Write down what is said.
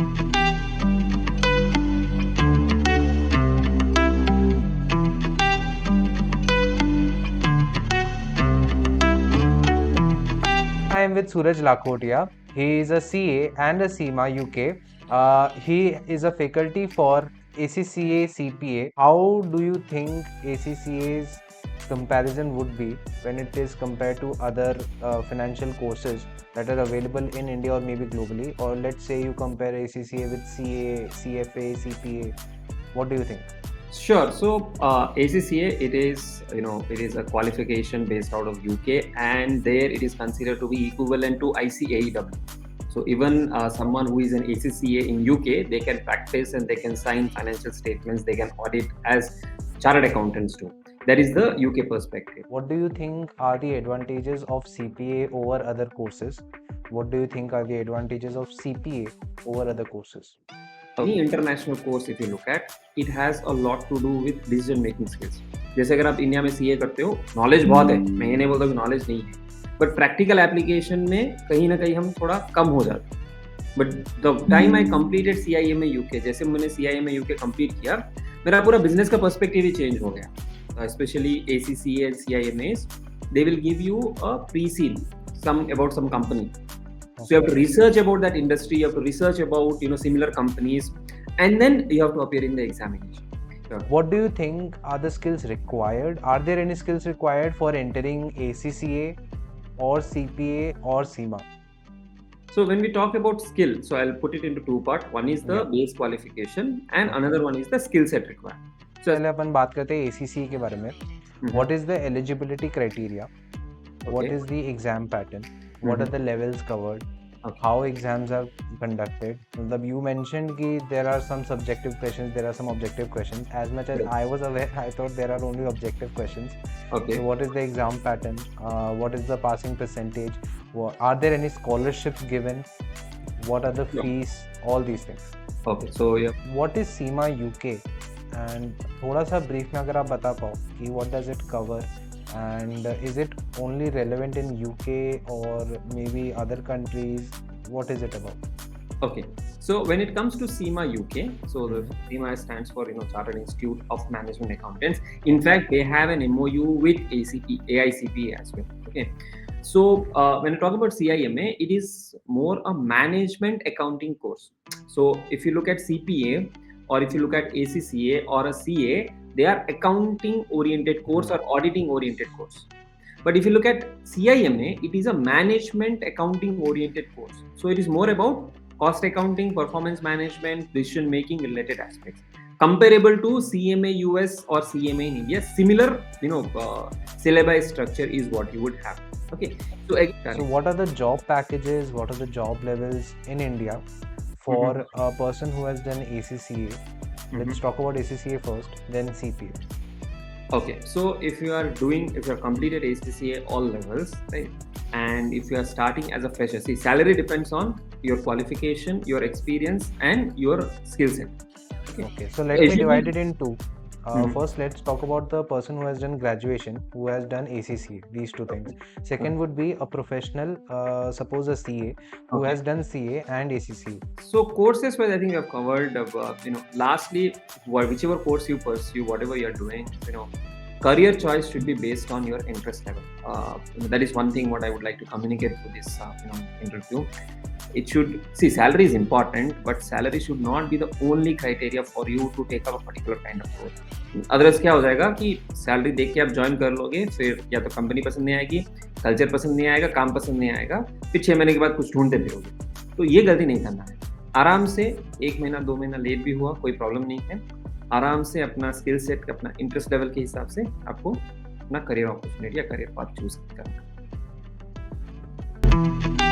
I am with Suraj Lakhotia. He is a CA and a CIMA UK. He is a faculty for ACCA CPA. How do you think ACCA's comparison would be when it is compared to other financial courses that are available in India or maybe globally? Or let's say you compare ACCA with CA, CFA, CPA. What do you think? Sure. So ACCA, it is a qualification based out of UK, and there it is considered to be equivalent to ICAEW. So even someone who is an ACCA in UK, they can practice and they can sign financial statements. They can audit as chartered accountants too. That is the UK perspective. What do you think are the advantages of CPA over other courses? What do you think are the advantages of CPA over other courses? Any international course if you look at, it has a lot to do with decision making skills. जैसे अगर आप India में CA करते हो, knowledge बहुत है, मैं ये नहीं बोलता कि नॉलेज नहीं है, बट प्रैक्टिकल एप्लीकेशन में कहीं ना कहीं हम थोड़ा कम हो जाते हैं. But the time I completed CIMA UK, जैसे मैंने CIMA UK कंप्लीट किया, मेरा पूरा बिजनेस का पर्सपेक्टिव ही चेंज हो गया. Specially ACCA and CIMAs, they will give you a pre-seed about some company. So you have to research about that industry, you have to research about similar companies, and then you have to appear in the examination. Sure. What do you think are the skills required? Are there any skills required for entering ACCA or CPA or CIMA? So when we talk about skill, so I'll put it into two parts. One is the base qualification and another one is the skill set required. So पहले अपन बात करते हैं ACCA के बारे में. What is the eligibility criteria? What is the exam pattern? What are the levels covered? How exams are conducted? You mentioned that there are some subjective questions, there are some objective questions. As much as I was aware, I thought there are only objective questions. Okay. So what is the exam pattern? What is the passing percentage? Are there any scholarships given? What are the fees? All these things. Okay. So yeah. What is CIMA UK? And थोड़ा सा brief में अगर आप बता पाओ कि what does it cover? And is it only relevant in UK or maybe other countries? What is it about? Okay, so when it comes to CIMA UK, so the CIMA stands for Chartered Institute of Management Accountants. In fact, they have an MOU with AICPA as well. Okay, so when I talk about CIMA, it is more a management accounting course. So if you look at CPA or if you look at ACCA or a CA, they are accounting oriented course or auditing oriented course. But if you look at CIMA, it is a management accounting oriented course. So it is more about cost accounting, performance management, decision making related aspects. Comparable to CMA US or CMA in India, similar syllabi structure is what you would have. Okay. So what are the job packages? What are the job levels in India for a person who has done ACCA? Let's talk about ACCA first, then CPA. Okay, so if you have completed ACCA all levels, right, and if you are starting as a fresher, see, salary depends on your qualification, your experience, and your skill set. Okay, so let me divide it in two. First, let's talk about the person who has done graduation, who has done ACCA, these two things. Second would be a professional, suppose a CA, who has done CA and ACCA. So courses wise, I think we have covered, lastly, whichever course you pursue, whatever you're doing, career choice should be based on your interest level. That is one thing what I would like to communicate through this interview. It should, see, salary is important, but salary should not be the only criteria for you to take up a particular kind of role. Otherwise क्या हो जाएगा कि salary देख के आप join कर लोगे, फिर या तो कंपनी पसंद नहीं आएगी, कल्चर पसंद नहीं आएगा, काम पसंद नहीं आएगा, फिर 6 महीने के बाद कुछ ढूंढते फिरोगे. तो ये गलती नहीं करना है. आराम से 1 महीना 2 महीना लेट भी हुआ, कोई प्रॉब्लम नहीं है. आराम से अपना स्किल सेट, अपना इंटरेस्ट लेवल के हिसाब से आपको अपना करियर अपॉर्चुनिटी या करियर पाथ चूज करना है.